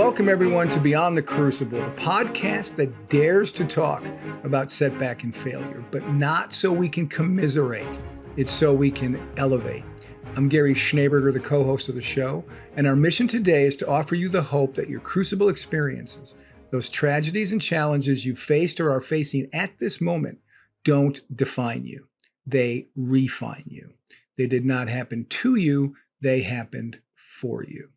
Welcome, everyone, to Beyond the Crucible, the podcast that dares to talk about setback and failure, but not so we can commiserate. It's so we can elevate. I'm Gary Schneeberger, the co-host of the show, and our mission today is to offer you the hope that your crucible experiences, those tragedies and challenges you faced or are facing at this moment, don't define you. They refine you. They did not happen to you. They happened for you.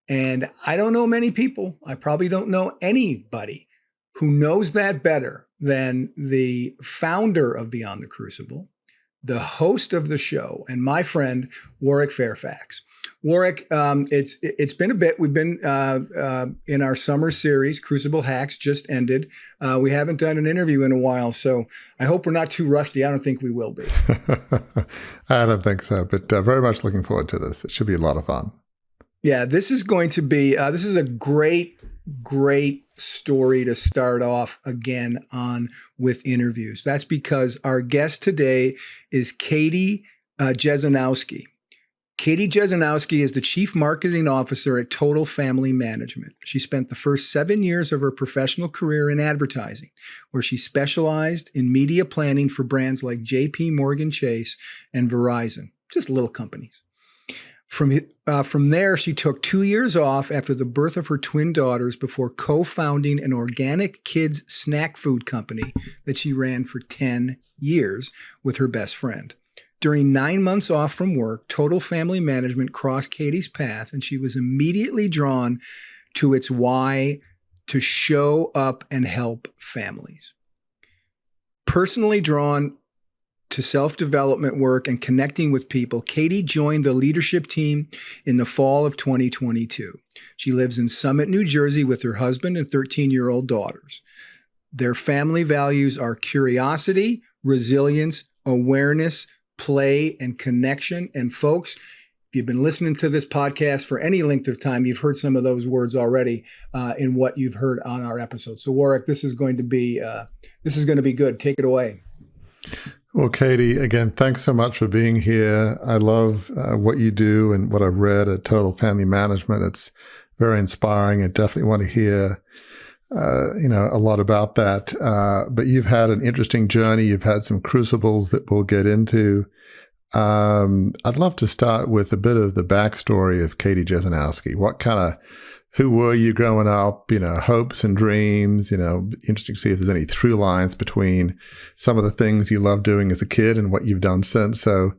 And I don't know many people, I probably don't know anybody who knows that better than the founder of Beyond the Crucible, the host of the show, and my friend, Warwick Fairfax. Warwick, it's been a bit. We've been in our summer series, Crucible Hacks, just ended. We haven't done an interview in a while, so I hope we're not too rusty. I don't think we will be. I don't think so, but very much looking forward to this. It should be a lot of fun. Yeah, this is going to be, this is a great story to start off again on with interviews. That's because our guest today is Katie Jesionowski. Katie Jesionowski is the Chief Marketing Officer at Total Family Management. She spent the first 7 years of her professional career in advertising, where she specialized in media planning for brands like JP Morgan Chase and Verizon, just little companies. From there, she took 2 years off after the birth of her twin daughters before co-founding an organic kids snack food company that she ran for 10 years with her best friend. During 9 months off from work, Total Family Management crossed Katie's path, and she was immediately drawn to its why to show up and help families. Personally drawn to self-development work and connecting with people, Katie joined the leadership team in the fall of 2022. She lives in Summit, New Jersey with her husband and 13-year-old daughters. Their family values are curiosity, resilience, awareness, play, and connection. And folks, if you've been listening to this podcast for any length of time, you've heard some of those words already in what you've heard on our episode. So Warwick, this is going to be good. Take it away. Well, Katie, again, thanks so much for being here. I love what you do and what I've read at Total Family Management. It's very inspiring. I definitely want to hear, a lot about that. But you've had an interesting journey. You've had some crucibles that we'll get into. I'd love to start with a bit of the backstory of Katie Jesionowski. Who were you growing up? Hopes and dreams. Interesting to see if there's any through lines between some of the things you loved doing as a kid and what you've done since. So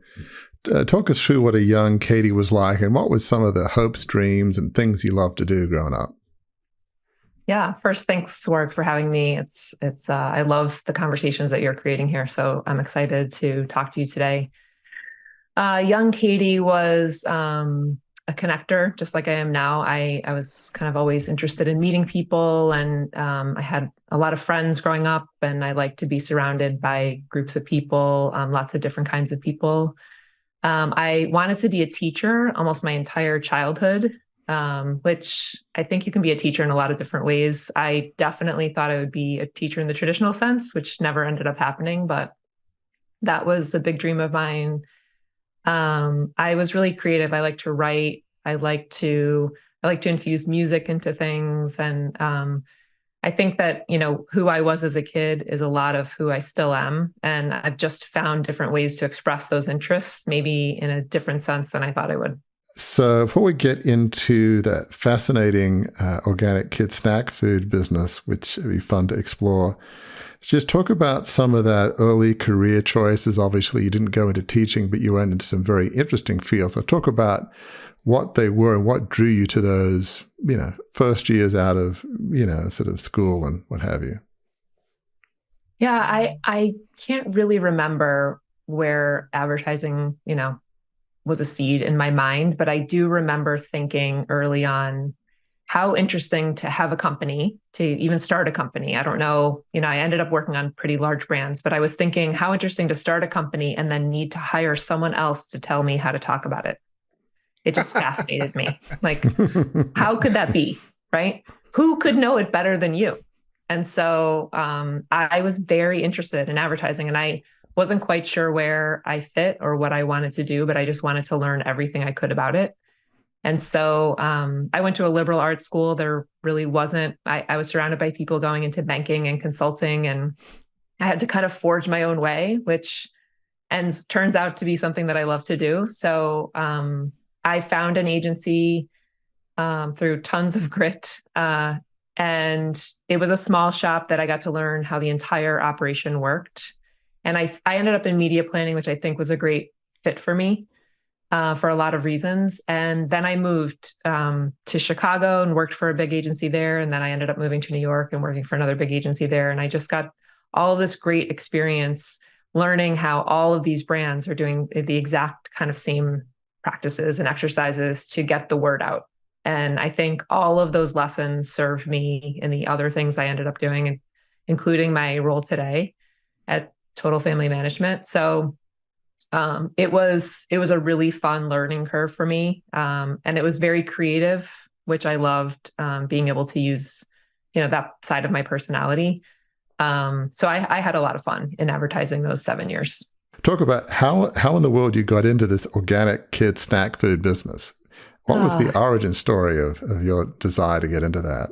talk us through what a young Katie was like and what was some of the hopes, dreams, and things you loved to do growing up. Yeah. First, thanks, Warwick, for having me. I love the conversations that you're creating here. So I'm excited to talk to you today. Young Katie was a connector, just like I am now. I was kind of always interested in meeting people, and I had a lot of friends growing up, and I like to be surrounded by groups of people, lots of different kinds of people. I wanted to be a teacher almost my entire childhood, which I think you can be a teacher in a lot of different ways. I definitely thought I would be a teacher in the traditional sense, which never ended up happening, but that was a big dream of mine. I was really creative. I like to write. I like to infuse music into things. And I think that, who I was as a kid is a lot of who I still am. And I've just found different ways to express those interests, maybe in a different sense than I thought I would. So before we get into that fascinating organic kid snack food business, which would be fun to explore, just talk about some of that early career choices. Obviously, you didn't go into teaching, but you went into some very interesting fields. So talk about what they were and what drew you to those, first years out of, sort of school and what have you. Yeah, I can't really remember where advertising, was a seed in my mind, but I do remember thinking early on, how interesting to have a company, to even start a company. I don't know, I ended up working on pretty large brands, but I was thinking how interesting to start a company and then need to hire someone else to tell me how to talk about it. It just fascinated me. Like, how could that be, right? Who could know it better than you? And so I was very interested in advertising, and I wasn't quite sure where I fit or what I wanted to do, but I just wanted to learn everything I could about it. And so I went to a liberal arts school. There really wasn't, I was surrounded by people going into banking and consulting, and I had to kind of forge my own way, which turns out to be something that I love to do. So I found an agency through tons of grit. And it was a small shop that I got to learn how the entire operation worked. And I ended up in media planning, which I think was a great fit for me for a lot of reasons. And then I moved to Chicago and worked for a big agency there. And then I ended up moving to New York and working for another big agency there. And I just got all of this great experience learning how all of these brands are doing the exact kind of same practices and exercises to get the word out. And I think all of those lessons served me in the other things I ended up doing, including my role today at Total Family Management. So it was a really fun learning curve for me. And it was very creative, which I loved, being able to use, that side of my personality. So I had a lot of fun in advertising those 7 years. Talk about how in the world you got into this organic kid snack food business. What was the origin story of your desire to get into that?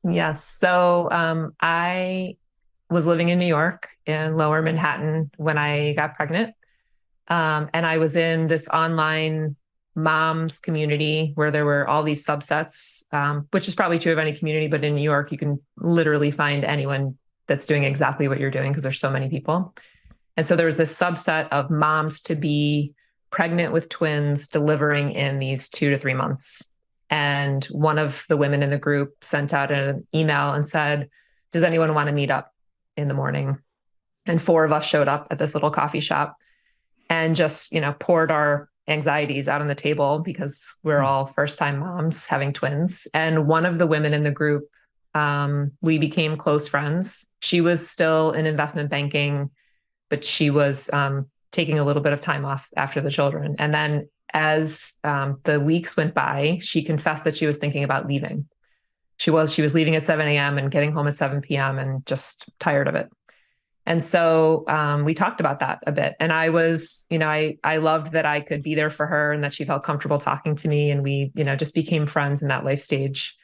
Yes. So I was living in New York in Lower Manhattan when I got pregnant. And I was in this online moms community where there were all these subsets, which is probably true of any community, but in New York, you can literally find anyone that's doing exactly what you're doing because there's so many people. And so there was this subset of moms to be pregnant with twins delivering in these 2 to 3 months. And one of the women in the group sent out an email and said, does anyone want to meet up in the morning? And 4 of us showed up at this little coffee shop and just, poured our anxieties out on the table because we're all first-time moms having twins. And one of the women in the group, we became close friends. She was still in investment banking, but she was taking a little bit of time off after the children. And then as the weeks went by, she confessed that she was thinking about leaving. She was leaving at 7 a.m. and getting home at 7 p.m. and just tired of it. And so we talked about that a bit. And I was, I loved that I could be there for her and that she felt comfortable talking to me. And we, just became friends in that life stage.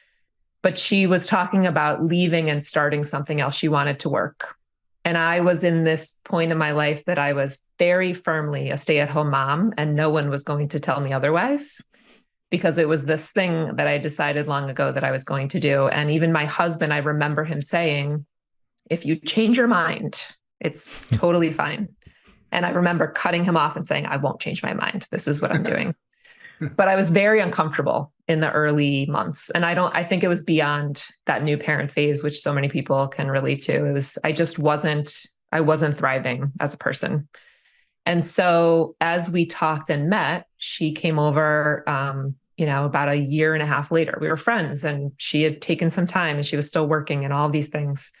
But she was talking about leaving and starting something else. She wanted to work. And I was in this point in my life that I was very firmly a stay-at-home mom, and no one was going to tell me otherwise, because it was this thing that I decided long ago that I was going to do. And even my husband, I remember him saying, if you change your mind, it's totally fine. And I remember cutting him off and saying, I won't change my mind. This is what I'm doing. But I was very uncomfortable in the early months. And I think it was beyond that new parent phase, which so many people can relate to. I wasn't thriving as a person. And so as we talked and met, she came over, about a year and a half later. We were friends and she had taken some time and she was still working and all these things.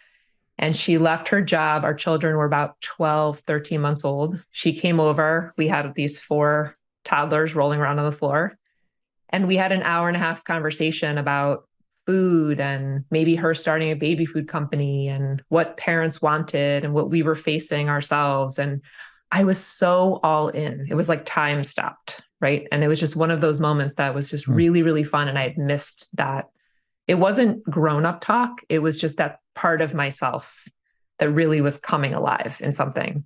And she left her job. Our children were about 12, 13 months old. She came over. We had these 4 toddlers rolling around on the floor. And we had an hour and a half conversation about food and maybe her starting a baby food company and what parents wanted and what we were facing ourselves. And I was so all in. It was like time stopped, right? And it was just one of those moments that was just really, really fun. And I had missed that. It wasn't grown-up talk. It was just that part of myself that really was coming alive in something.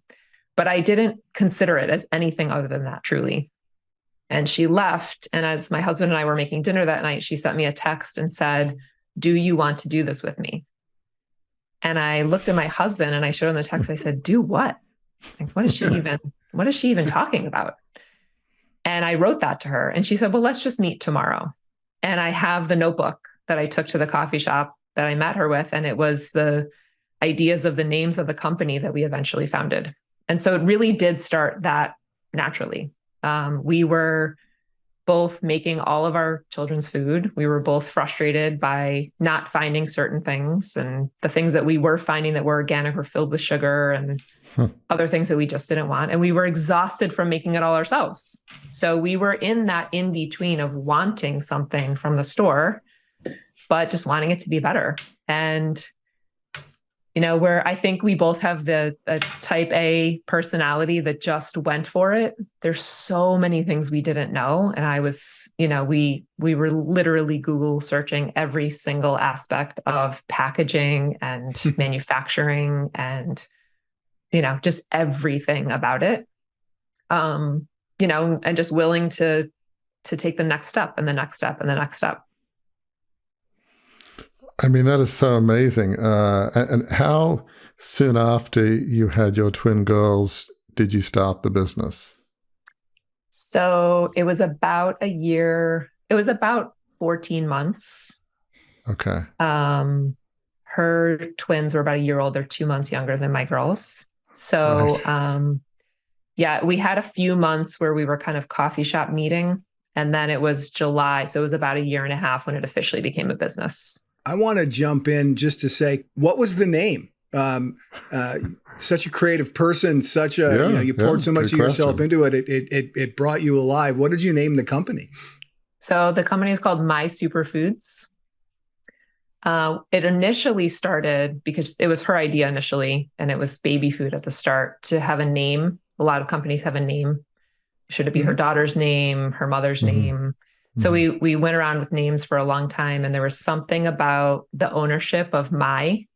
But I didn't consider it as anything other than that, truly. And she left. And as my husband and I were making dinner that night, she sent me a text and said, do you want to do this with me? And I looked at my husband and I showed him the text. I said, do what? Like, what is she even talking about? And I wrote that to her and she said, well, let's just meet tomorrow. And I have the notebook that I took to the coffee shop that I met her with. And it was the ideas of the names of the company that we eventually founded. And so it really did start that naturally. We were both making all of our children's food. We were both frustrated by not finding certain things. And the things that we were finding that were organic were filled with sugar and other things that we just didn't want. And we were exhausted from making it all ourselves. So we were in that in between of wanting something from the store, but just wanting it to be better. And where I think we both have the type A personality that just went for it. There's so many things we didn't know. And I was, we were literally Google searching every single aspect of packaging and manufacturing and, just everything about it. And just willing to take the next step and the next step and the next step. I mean, that is so amazing. And how soon after you had your twin girls did you start the business? So it was about a year. It was about 14 months. Okay. Her twins were about a year old. They're 2 months younger than my girls. So, Right. yeah, we had a few months where we were kind of coffee shop meeting. And then it was July. So it was about a year and a half when it officially became a business. I want to jump in just to say, what was the name? Such a creative person, you poured so much of yourself into it. It brought you alive. What did you name the company? So the company is called My Superfoods. It initially started because it was her idea initially, and it was baby food at the start to have a name. A lot of companies have a name. Should it be her daughter's name, her mother's name? So we went around with names for a long time, and there was something about the ownership of my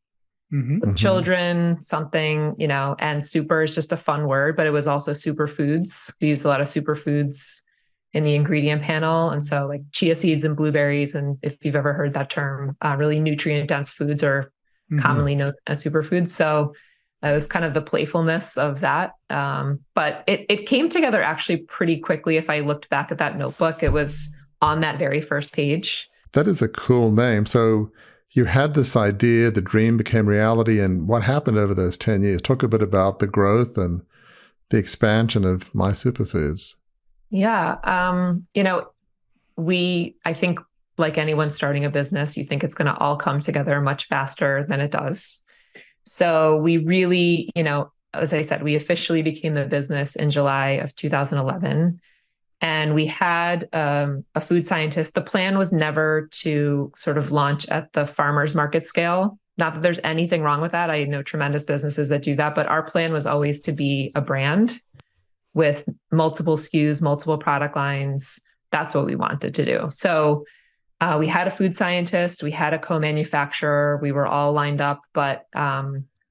with children, something, and super is just a fun word, but it was also superfoods. We use a lot of superfoods in the ingredient panel. And so like chia seeds and blueberries. And if you've ever heard that term, really nutrient dense foods are commonly known as superfoods. So it was kind of the playfulness of that. But it came together actually pretty quickly. If I looked back at that notebook, it was on that very first page. That is a cool name. So you had this idea, the dream became reality. And what happened over those 10 years? Talk a bit about the growth and the expansion of My Superfoods. Yeah. I think like anyone starting a business, you think it's going to all come together much faster than it does. So we really, as I said, we officially became the business in July of 2011. And we had a food scientist. The plan was never to sort of launch at the farmer's market scale. Not that there's anything wrong with that. I know tremendous businesses that do that, but our plan was always to be a brand with multiple SKUs, multiple product lines. That's what we wanted to do. So we had a food scientist, we had a co-manufacturer, we were all lined up, but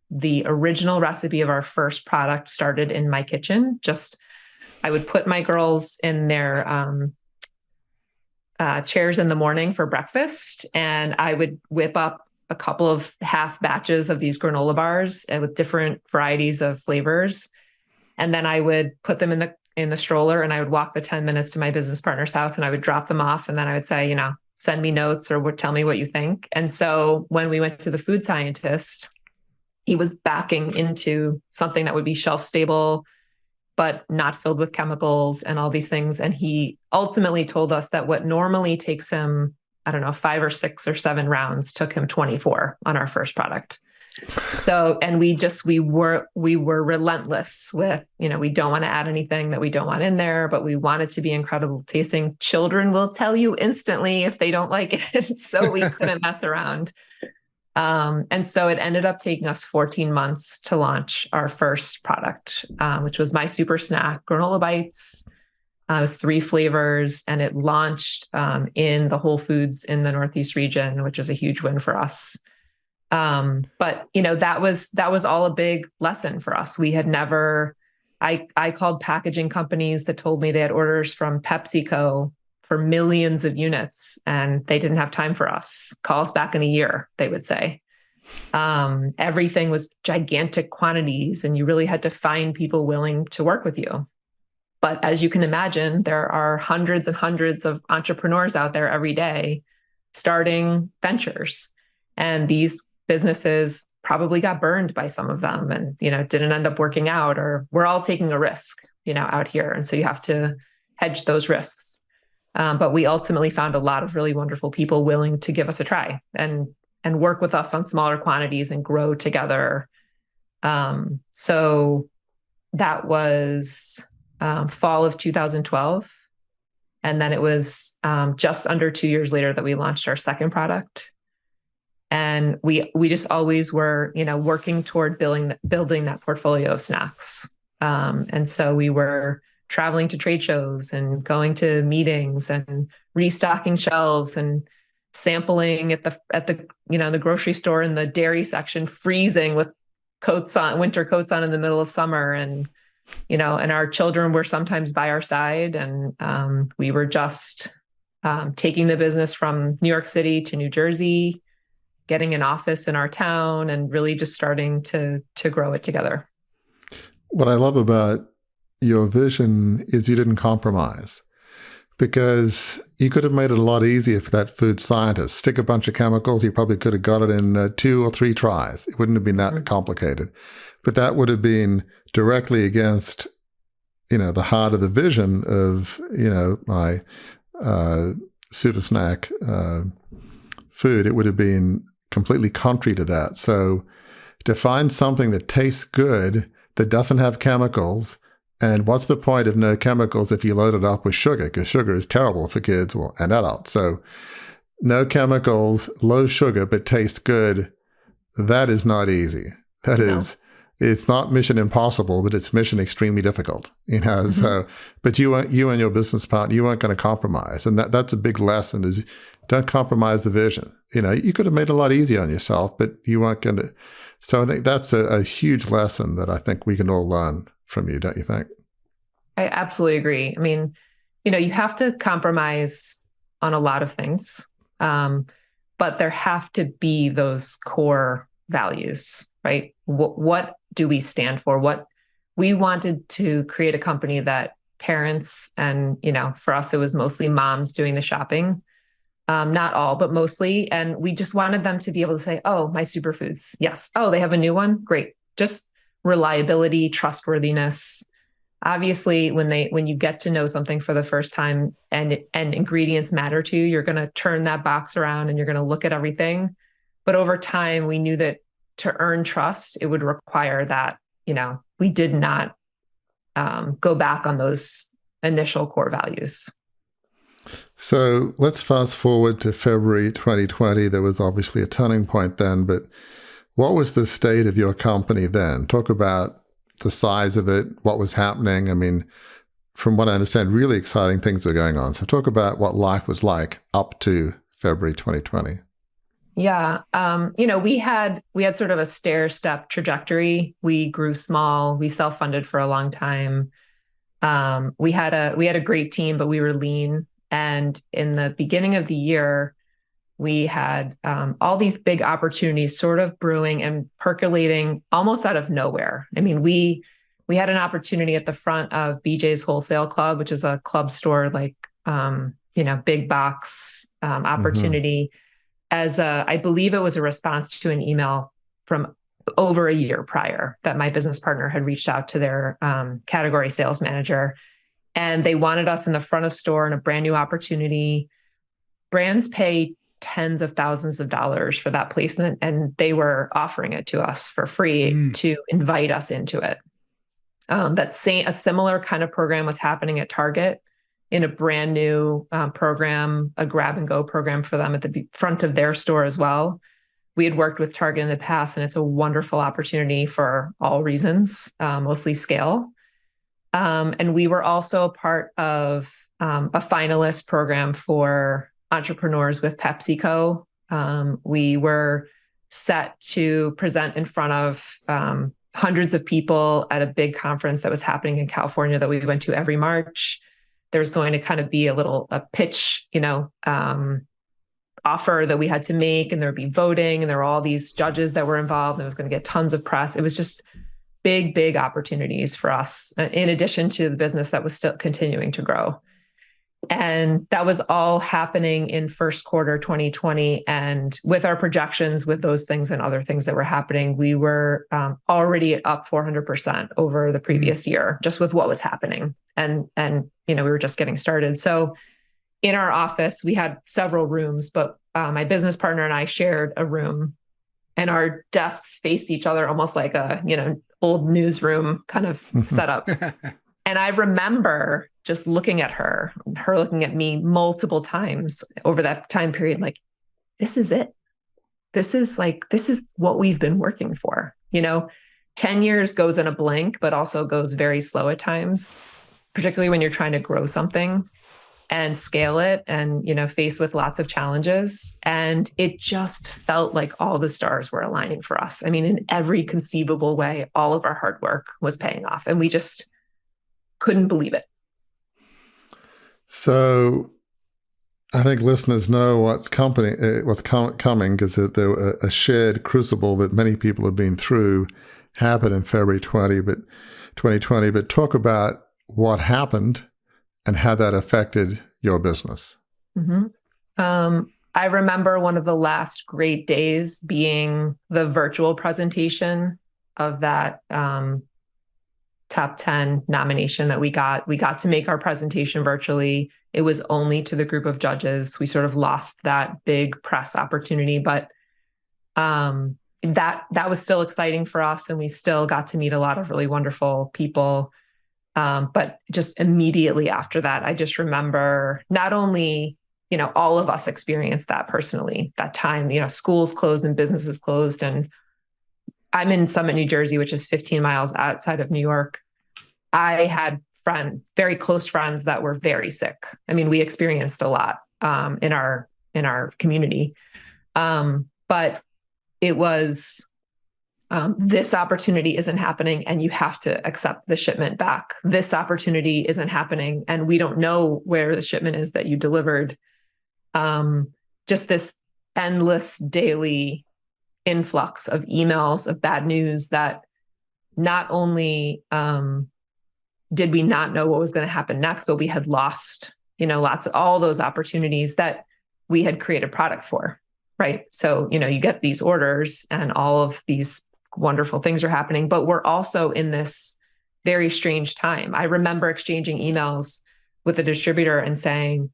the original recipe of our first product started in my kitchen. I would put my girls in their chairs in the morning for breakfast, and I would whip up a couple of half batches of these granola bars with different varieties of flavors. And then I would put them in the stroller, and I would walk the 10 minutes to my business partner's house, and I would drop them off. And then I would say, send me notes or tell me what you think. And so when we went to the food scientist, he was backing into something that would be shelf stable, but not filled with chemicals and all these things. And he ultimately told us that what normally takes him, 5 or 6 or 7 rounds took him 24 on our first product. So, and we were relentless with, we don't want to add anything that we don't want in there, but we want it to be incredible tasting. Children will tell you instantly if they don't like it. So we couldn't mess around. And so it ended up taking us 14 months to launch our first product, which was My Super Snack Granola Bites. It was 3 flavors, and it launched in the Whole Foods in the Northeast region, which was a huge win for us. But that was all a big lesson for us. We had never, I called packaging companies that told me they had orders from PepsiCo for millions of units, and they didn't have time for us. Call us back in a year, they would say. Everything was gigantic quantities, and you really had to find people willing to work with you. But as you can imagine, there are hundreds and hundreds of entrepreneurs out there every day starting ventures. And these businesses probably got burned by some of them and, didn't end up working out, or we're all taking a risk, out here. And so you have to hedge those risks. But we ultimately found a lot of really wonderful people willing to give us a try and work with us on smaller quantities and grow together. So that was fall of 2012. And then it was just under 2 years later that we launched our second product. And we just always were, working toward building that portfolio of snacks. And so we were traveling to trade shows and going to meetings and restocking shelves and sampling at the grocery store in the dairy section, freezing with winter coats on in the middle of summer. And and our children were sometimes by our side, and we were just taking the business from New York City to New Jersey, getting an office in our town, and really just starting to grow it together. What I love about your vision is you didn't compromise, because you could have made it a lot easier for that food scientist. Stick a bunch of chemicals, you probably could have got it in 2 or 3 tries. It wouldn't have been that complicated. But that would have been directly against, the heart of the vision of, my super snack food. It would have been completely contrary to that. So to find something that tastes good, that doesn't have chemicals, and what's the point of no chemicals if you load it up with sugar? Because sugar is terrible for kids and adults. So no chemicals, low sugar, but tastes good. That is not easy. That is, it's not mission impossible, but it's mission extremely difficult. So, but you and your business partner, you weren't going to compromise. And that's a big lesson, is don't compromise the vision. You could have made it a lot easier on yourself, but you weren't going to. So I think that's a huge lesson that I think we can all learn from you, don't you think? I absolutely agree. I mean, you have to compromise on a lot of things, but there have to be those core values, right? What do we stand for? What we wanted to create a company that parents and, for us, it was mostly moms doing the shopping. Not all, but mostly. And we just wanted them to be able to say, oh, my superfoods. Yes. Oh, they have a new one. Great. Just reliability, trustworthiness. Obviously, when you get to know something for the first time and ingredients matter to you, you're going to turn that box around and you're going to look at everything. But over time, we knew that to earn trust, it would require that, we did not go back on those initial core values. So let's fast forward to February 2020. There was obviously a turning point then, but what was the state of your company then? Talk about the size of it, what was happening. I mean, from what I understand, really exciting things were going on. So talk about what life was like up to February 2020. Yeah. We had sort of a stair-step trajectory. We grew small. We self-funded for a long time. We had a great team, but we were lean. And in the beginning of the year, we had all these big opportunities sort of brewing and percolating almost out of nowhere. I mean, we had an opportunity at the front of BJ's Wholesale Club, which is a club store, like, big box opportunity. I believe it was a response to an email from over a year prior that my business partner had reached out to their category sales manager. And they wanted us in the front of store in a brand new opportunity. Brands pay tens of thousands of dollars for that placement, and they were offering it to us for free to invite us into it. A similar kind of program was happening at Target in a brand new program, a grab and go program for them at the front of their store as well. We had worked with Target in the past, and it's a wonderful opportunity for all reasons, mostly scale. And we were also a part of a finalist program for entrepreneurs with PepsiCo. We were set to present in front of hundreds of people at a big conference that was happening in California that we went to every March. There's going to kind of be a pitch, offer that we had to make, and there would be voting, and there were all these judges that were involved, and it was going to get tons of press. It was just big opportunities for us, in addition to the business that was still continuing to grow. And that was all happening in first quarter 2020. And with our projections, with those things and other things that were happening, we were already up 400% over the previous year, just with what was happening. And we were just getting started. So in our office, we had several rooms, but my business partner and I shared a room, and our desks faced each other almost like a, old newsroom kind of setup. And I remember just looking at her looking at me multiple times over that time period, like, this is it. this is what we've been working for. 10 years goes in a blink, but also goes very slow at times, particularly when you're trying to grow something and scale it and, face with lots of challenges. And it just felt like all the stars were aligning for us. I mean, in every conceivable way, all of our hard work was paying off, and we just couldn't believe it. So I think listeners know what's coming, because a shared crucible that many people have been through happened in February 2020. But talk about what happened and how that affected your business. Mm-hmm. I remember one of the last great days being the virtual presentation of that top 10 nomination that we got. We got to make our presentation virtually. It was only to the group of judges. We sort of lost that big press opportunity, but that was still exciting for us, and we still got to meet a lot of really wonderful people. But just immediately after that, I just remember not only, all of us experienced that personally, that time, schools closed and businesses closed. And I'm in Summit, New Jersey, which is 15 miles outside of New York. I had very close friends that were very sick. I mean, we experienced a lot in our community. But it was, this opportunity isn't happening and you have to accept the shipment back. This opportunity isn't happening and we don't know where the shipment is that you delivered. Just this endless daily influx of emails of bad news that not only did we not know what was going to happen next, but we had lost, lots of all those opportunities that we had created product for. Right. So, you get these orders and all of these wonderful things are happening, but we're also in this very strange time. I remember exchanging emails with a distributor and saying,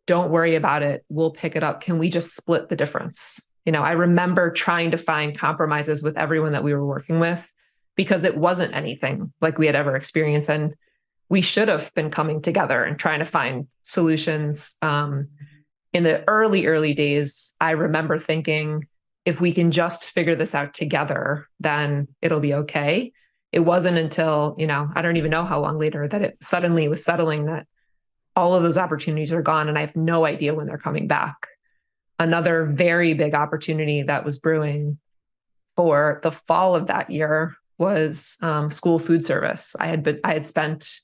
don't worry about it. We'll pick it up. Can we just split the difference? I remember trying to find compromises with everyone that we were working with because it wasn't anything like we had ever experienced. And we should have been coming together and trying to find solutions. In the early days, I remember thinking, if we can just figure this out together, then it'll be okay. It wasn't until, I don't even know how long later that it suddenly was settling that all of those opportunities are gone and I have no idea when they're coming back. Another very big opportunity that was brewing for the fall of that year was school food service. I had spent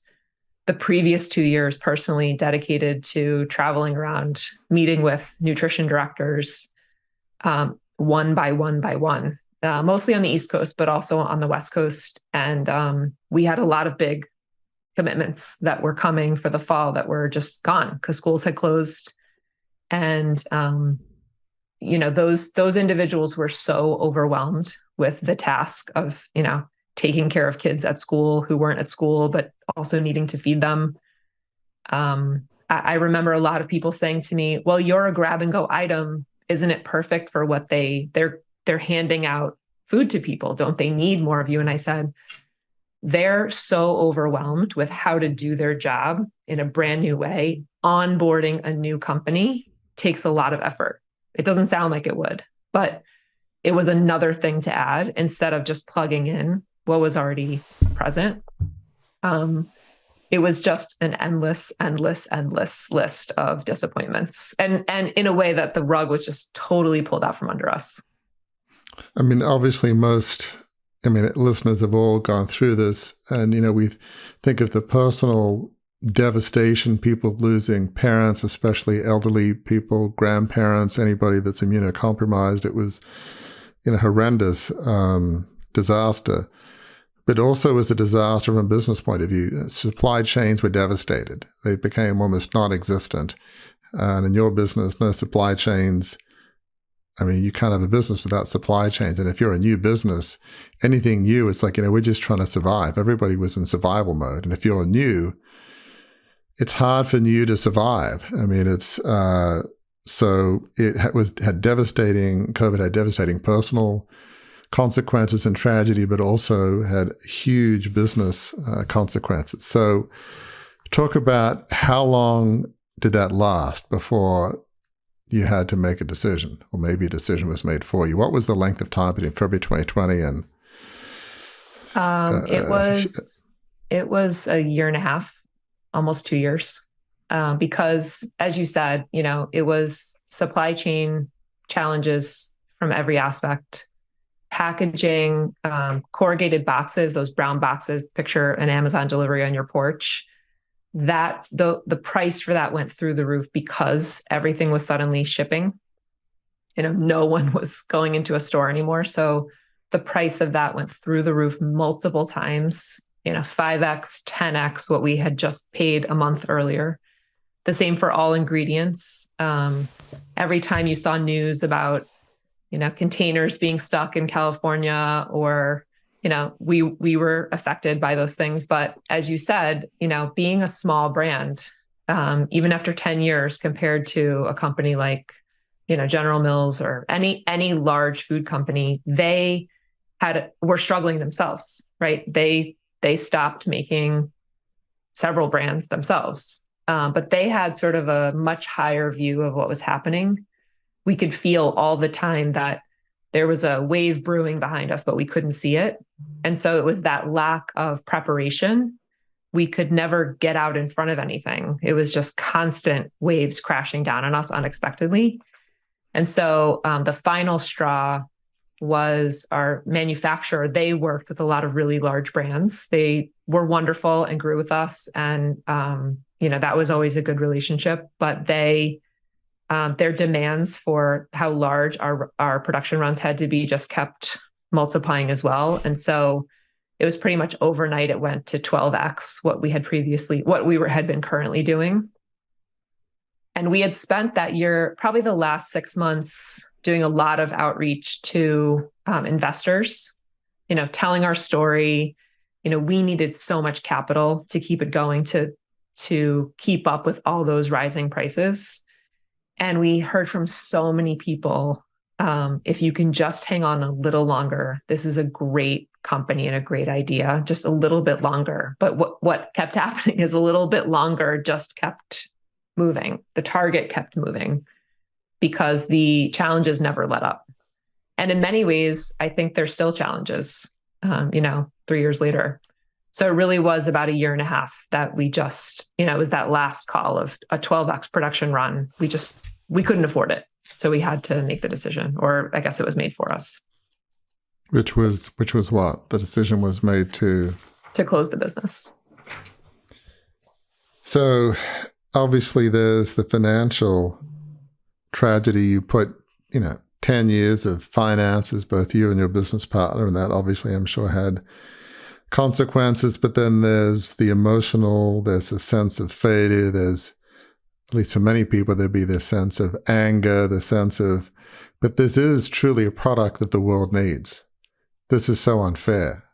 the previous 2 years personally dedicated to traveling around, meeting with nutrition directors, one by one, mostly on the East Coast, but also on the West Coast. And we had a lot of big commitments that were coming for the fall that were just gone because schools had closed. And, those individuals were so overwhelmed with the task of, taking care of kids at school who weren't at school, but also needing to feed them. I remember a lot of people saying to me, well, you're a grab and go item. Isn't it perfect for what they're handing out food to people? Don't they need more of you? And I said, they're so overwhelmed with how to do their job in a brand new way. Onboarding a new company takes a lot of effort. It doesn't sound like it would, but it was another thing to add instead of just plugging in what was already present. It was just an endless list of disappointments. And in a way that the rug was just totally pulled out from under us. I mean, obviously listeners have all gone through this. And, we think of the personal devastation, people losing parents, especially elderly people, grandparents, anybody that's immunocompromised. It was, horrendous disaster. But also was a disaster from a business point of view. Supply chains were devastated. They became almost non-existent. And in your business, no supply chains. I mean, you can't have a business without supply chains. And if you're a new business, anything new, it's like, we're just trying to survive. Everybody was in survival mode. And if you're new, it's hard for new to survive. I mean, it's so it had devastating, COVID had devastating personal consequences and tragedy, but also had huge business consequences. So talk about how long did that last before you had to make a decision, or maybe a decision was made for you. What was the length of time between February 2020 and it was a year and a half, almost 2 years, because as you said, it was supply chain challenges from every aspect, packaging, corrugated boxes, those brown boxes, picture an Amazon delivery on your porch. That the price for that went through the roof because everything was suddenly shipping. No one was going into a store anymore. So the price of that went through the roof multiple times, 5x, 10x what we had just paid a month earlier. The same for all ingredients. Every time you saw news about, containers being stuck in California, or, we were affected by those things. But as you said, being a small brand, even after 10 years compared to a company like, General Mills or any large food company, they were struggling themselves, right? They stopped making several brands themselves, but they had sort of a much higher view of what was happening. We could feel all the time that there was a wave brewing behind us, but we couldn't see it. And so it was that lack of preparation. We could never get out in front of anything. It was just constant waves crashing down on us unexpectedly. And so the final straw was our manufacturer. They worked with a lot of really large brands. They were wonderful and grew with us. And, that was always a good relationship, but their demands for how large our production runs had to be just kept multiplying as well. And so it was pretty much overnight. It went to 12x what we had been currently doing. And we had spent that year, probably the last 6 months, doing a lot of outreach to investors, telling our story. We needed so much capital to keep it going, to keep up with all those rising prices. And we heard from so many people, if you can just hang on a little longer, this is a great company and a great idea, just a little bit longer. But what kept happening is a little bit longer just kept moving. The target kept moving because the challenges never let up. And in many ways, I think there's still challenges, 3 years later. So it really was about a year and a half that we just, it was that last call of a 12x production run. We couldn't afford it. So we had to make the decision, or I guess it was made for us. Which was what? The decision was made to close the business. So obviously there's the financial tragedy. You put, 10 years of finances, both you and your business partner, and that obviously I'm sure had consequences, but then there's the emotional, there's a sense of failure, there's, at least for many people, there'd be this sense of anger, the sense of, but this is truly a product that the world needs. This is so unfair.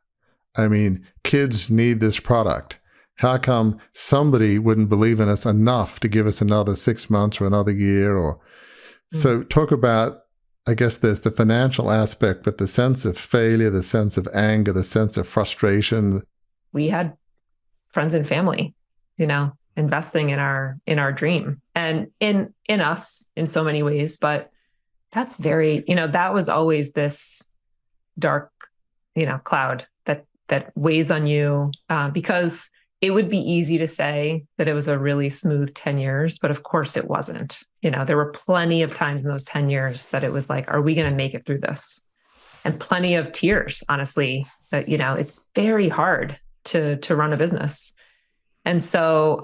I mean, kids need this product. How come somebody wouldn't believe in us enough to give us another 6 months or another year? So talk about, I guess there's the financial aspect, but the sense of failure, the sense of anger, the sense of frustration. We had friends and family, investing in our dream and in us in so many ways. But that's very, that was always this dark, cloud that weighs on you, because it would be easy to say that it was a really smooth 10 years, but of course it wasn't. There were plenty of times in those 10 years that it was like, are we going to make it through this? And plenty of tears, honestly, that, it's very hard to run a business. And so,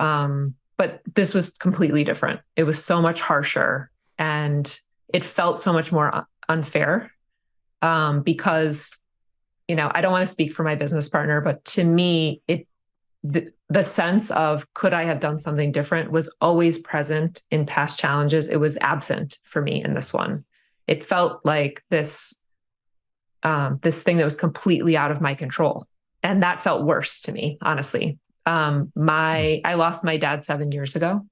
but this was completely different. It was so much harsher and it felt so much more unfair, because, I don't want to speak for my business partner, but to me, the sense of could I have done something different was always present in past challenges. It was absent for me in this one. It felt like this thing that was completely out of my control. And that felt worse to me, honestly. I lost my dad 7 years ago.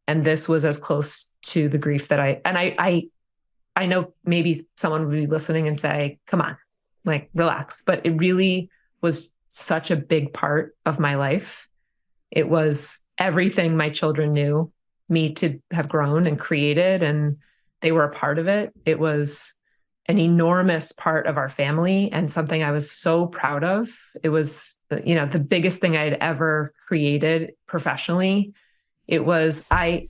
And this was as close to the grief that I know maybe someone would be listening and say, come on, like relax. But it really was such a big part of my life. It was everything my children knew. me to have grown and created, and they were a part of it. It was an enormous part of our family and something I was so proud of. It was, the biggest thing I'd ever created professionally. It was, I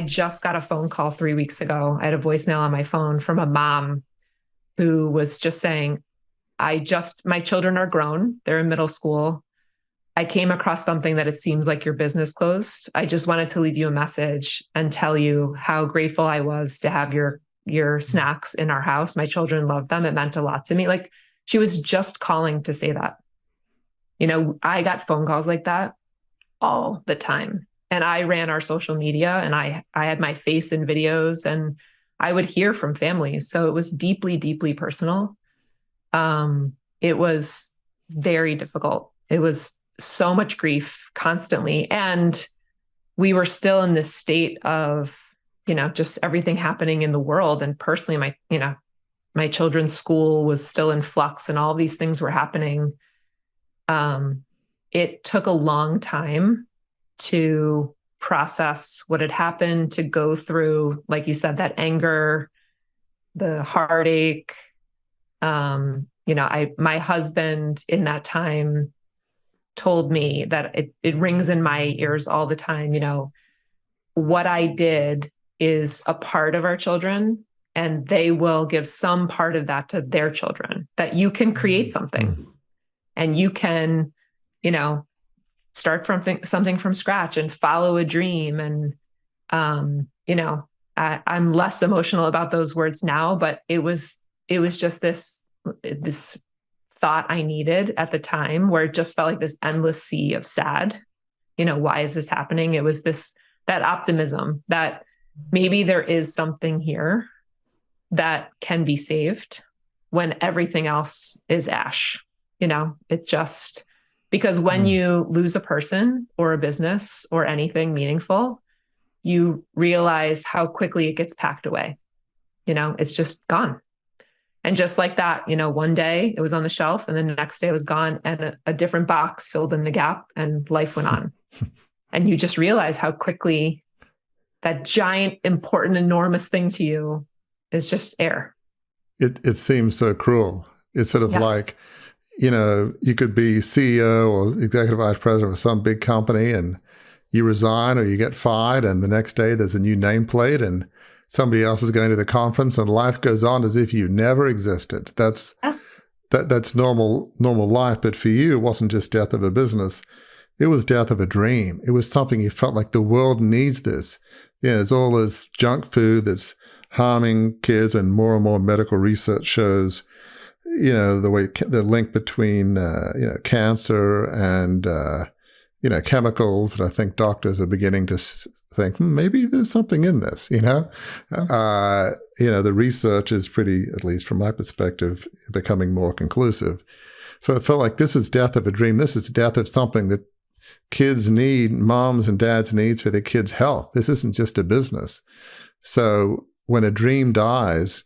just got a phone call 3 weeks ago. I had a voicemail on my phone from a mom who was just saying, my children are grown. They're in middle school. I came across something that it seems like your business closed. I just wanted to leave you a message and tell you how grateful I was to have your snacks in our house. My children loved them. It meant a lot to me. Like, she was just calling to say that. I got phone calls like that all the time. And I ran our social media, and I had my face in videos, and I would hear from families. So it was deeply, deeply personal. It was very difficult. It was so much grief constantly. And we were still in this state of, just everything happening in the world. And personally, my children's school was still in flux, and all these things were happening. It took a long time to process what had happened, to go through, like you said, that anger, the heartache. My husband in that time told me that it rings in my ears all the time. What I did is a part of our children, and they will give some part of that to their children, that you can create something and you can, start from something from scratch and follow a dream. And, I'm less emotional about those words now, but it was just this thought I needed at the time, where it just felt like this endless sea of sad. Why is this happening? It was that optimism that maybe there is something here that can be saved when everything else is ash. It just, because when you lose a person or a business or anything meaningful, you realize how quickly it gets packed away. It's just gone. And just like that, one day it was on the shelf, and the next day it was gone, and a different box filled in the gap, and life went on. And you just realize how quickly that giant, important, enormous thing to you is just air. It seems so cruel. It's sort of like, you could be CEO or executive vice president of some big company, and you resign or you get fired, and the next day there's a new nameplate and somebody else is going to the conference, and life goes on as if you never existed. That's normal life. But for you, it wasn't just death of a business. It was death of a dream. It was something you felt like the world needs this. There's all this junk food that's harming kids, and more medical research shows, the link between, cancer and, chemicals. And I think doctors are beginning to think, maybe there's something in this, the research is pretty, at least from my perspective, becoming more conclusive. So it felt like this is death of a dream. This is death of something that kids need, moms and dads needs for their kids' health. This isn't just a business. So when a dream dies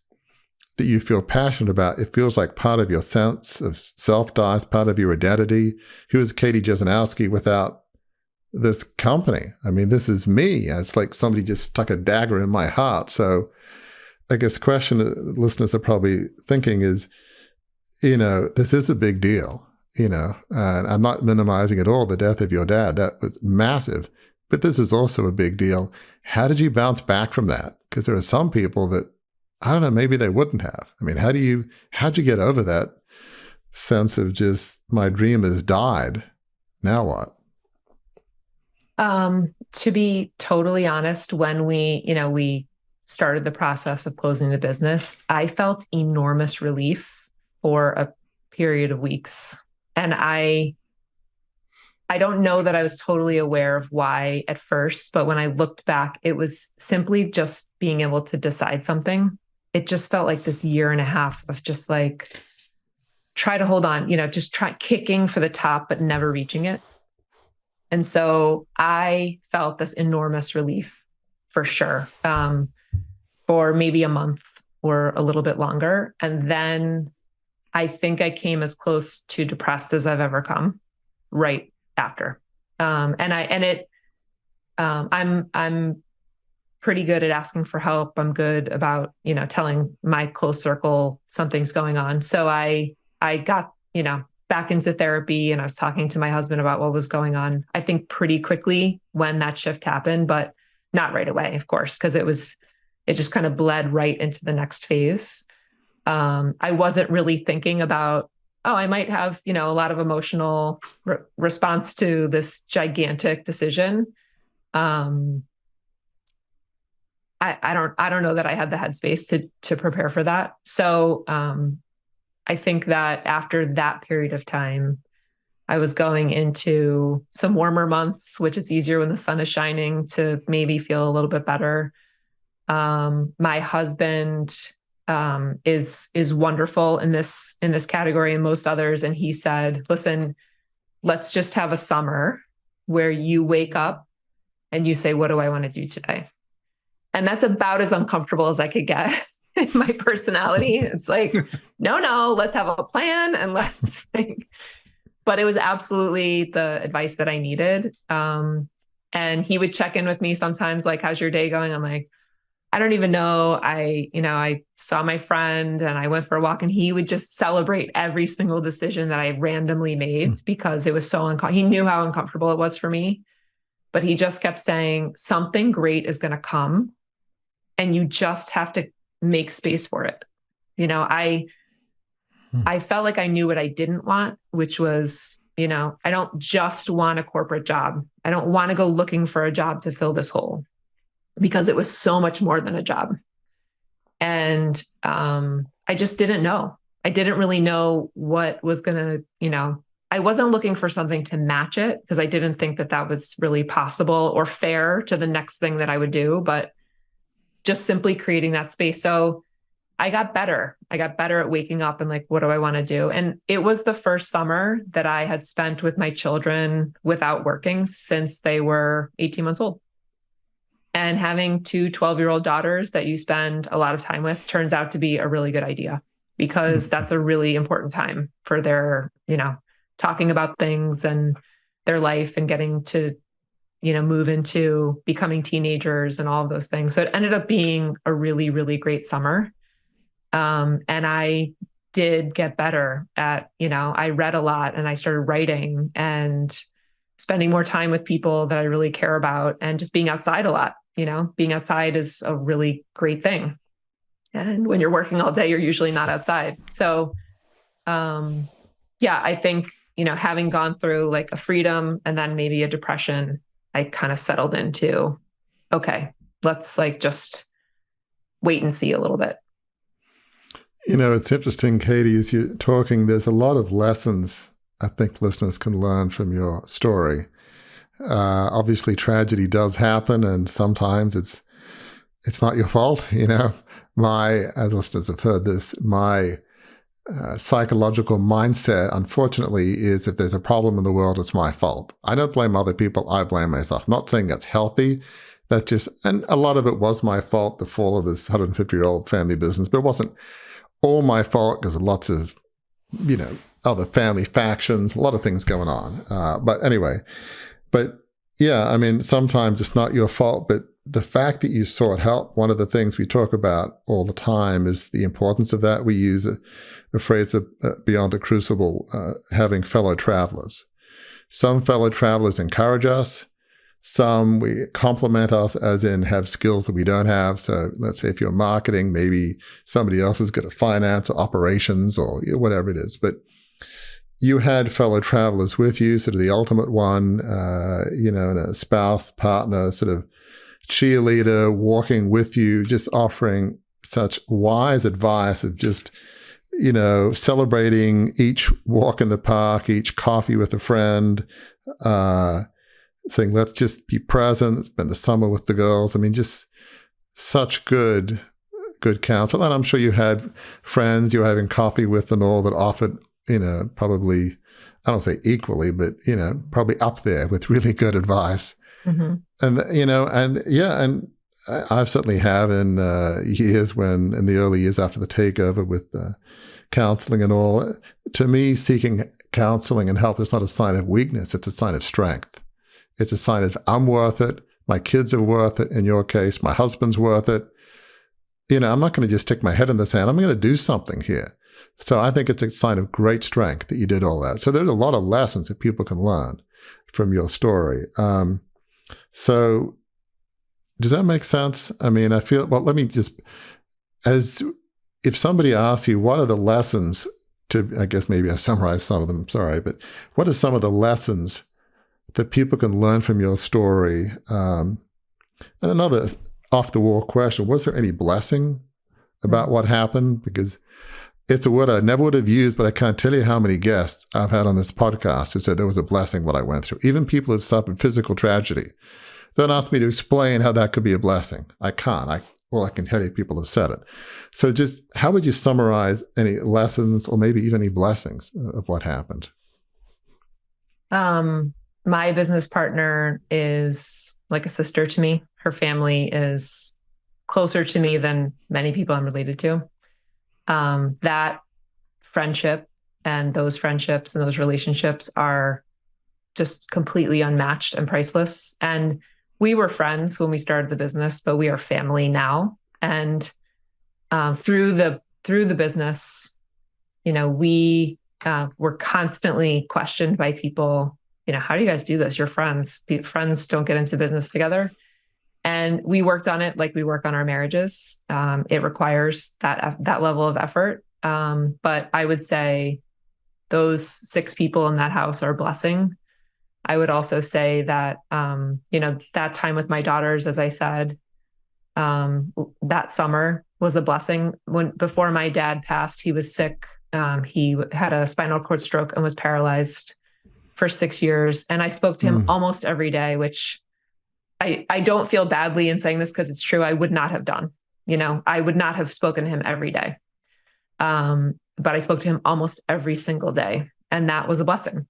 that you feel passionate about, it feels like part of your sense of self dies, part of your identity. Who is Katie Jesionowski without this company? I mean, this is me. It's like somebody just stuck a dagger in my heart. So I guess the question that listeners are probably thinking is, this is a big deal, and I'm not minimizing at all the death of your dad. That was massive, but this is also a big deal. How did you bounce back from that? Because there are some people that, I don't know, maybe they wouldn't have. I mean, how'd you get over that sense of just, my dream has died, now what? To be totally honest, when we started the process of closing the business, I felt enormous relief for a period of weeks. And I don't know that I was totally aware of why at first, but when I looked back, it was simply just being able to decide something. It just felt like this year and a half of just like, try to hold on, just try kicking for the top, but never reaching it. And so I felt this enormous relief for sure, for maybe a month or a little bit longer. And then I think I came as close to depressed as I've ever come right after. I'm pretty good at asking for help. I'm good about, telling my close circle something's going on. So I got, back into therapy, and I was talking to my husband about what was going on, I think pretty quickly when that shift happened, but not right away, of course, because it just kind of bled right into the next phase. I wasn't really thinking about, I might have, a lot of emotional response to this gigantic decision. I don't know that I had the headspace to prepare for that. So I think that after that period of time, I was going into some warmer months, which it's easier when the sun is shining to maybe feel a little bit better. My husband is wonderful in this category and most others, and he said, "Listen, let's just have a summer where you wake up and you say, what do I want to do today?" And that's about as uncomfortable as I could get in my personality. It's like, no, let's have a plan and let's but it was absolutely the advice that I needed. And he would check in with me sometimes, like, how's your day going? I'm like, I don't even know. I saw my friend and I went for a walk, and he would just celebrate every single decision that I randomly made because it was so he knew how uncomfortable it was for me, but he just kept saying something great is going to come and you just have to make space for it. I felt like I knew what I didn't want, which was, I don't just want a corporate job. I don't want to go looking for a job to fill this hole, because it was so much more than a job. And I just didn't know. I didn't really know what was going to, I wasn't looking for something to match it, because I didn't think that was really possible or fair to the next thing that I would do, but just simply creating that space. So I got better. I got better at waking up and like, what do I want to do? And it was the first summer that I had spent with my children without working since they were 18 months old. And having two 12-year-old daughters that you spend a lot of time with turns out to be a really good idea, because that's a really important time for their, talking about things and their life and getting to, move into becoming teenagers and all of those things. So it ended up being a really, really great summer. And I did get better at, I read a lot and I started writing and spending more time with people that I really care about, and just being outside a lot. Being outside is a really great thing. And when you're working all day, you're usually not outside. So, I think, having gone through like a freedom and then maybe a depression, I kind of settled into, okay, let's just wait and see a little bit. It's interesting, Katie, as you're talking, there's a lot of lessons I think listeners can learn from your story. Obviously, tragedy does happen, and sometimes it's not your fault. As listeners have heard this, my psychological mindset, unfortunately, is if there's a problem in the world, it's my fault. I don't blame other people. I blame myself. I'm not saying that's healthy. That's just, and a lot of it was my fault, the fall of this 150-year-old family business, but it wasn't all my fault, because lots of, other family factions, a lot of things going on. But anyway, sometimes it's not your fault, but the fact that you sought help, one of the things we talk about all the time is the importance of that. We use a phrase beyond the crucible, having fellow travelers. Some fellow travelers encourage us. Some we complement us, as in have skills that we don't have. So let's say if you're marketing, maybe somebody else is good at finance or operations or whatever it is. But you had fellow travelers with you, sort of the ultimate one, and a spouse, partner, sort of cheerleader walking with you, just offering such wise advice of just, celebrating each walk in the park, each coffee with a friend, saying, let's just be present, spend the summer with the girls. Just such good counsel. And I'm sure you had friends you were having coffee with and all that offered, probably, I don't say equally, but, probably up there with really good advice. Mm-hmm. And I've certainly have in years in the early years after the takeover with counseling and all. To me, seeking counseling and help is not a sign of weakness. It's a sign of strength. It's a sign of I'm worth it. My kids are worth it. In your case, my husband's worth it. I'm not going to just stick my head in the sand. I'm going to do something here. So I think it's a sign of great strength that you did all that. So there's a lot of lessons that people can learn from your story. So does that make sense? I mean, I feel, well, let me just, if somebody asks you, what are the lessons I guess maybe I summarized some of them, sorry, but what are some of the lessons that people can learn from your story? And another off-the-wall question, was there any blessing about what happened? Because it's a word I never would have used, but I can't tell you how many guests I've had on this podcast who said there was a blessing what I went through. Even people who suffered physical tragedy. Don't ask me to explain how that could be a blessing. I can't. I can tell you people have said it. So just how would you summarize any lessons or maybe even any blessings of what happened? My business partner is like a sister to me. Her family is closer to me than many people I'm related to. That friendship and those friendships and those relationships are just completely unmatched and priceless. And we were friends when we started the business, but we are family now. And through the business, we were constantly questioned by people. How do you guys do this? You're friends. Friends don't get into business together. And we worked on it like we work on our marriages. It requires that level of effort. But I would say those 6 people in that house are a blessing. I would also say that, that time with my daughters, as I said, that summer was a blessing. Before my dad passed, he was sick. He had a spinal cord stroke and was paralyzed for 6 years. And I spoke to him almost every day, which I don't feel badly in saying this because it's true. I would not have done, I would not have spoken to him every day. But I spoke to him almost every single day. And that was a blessing.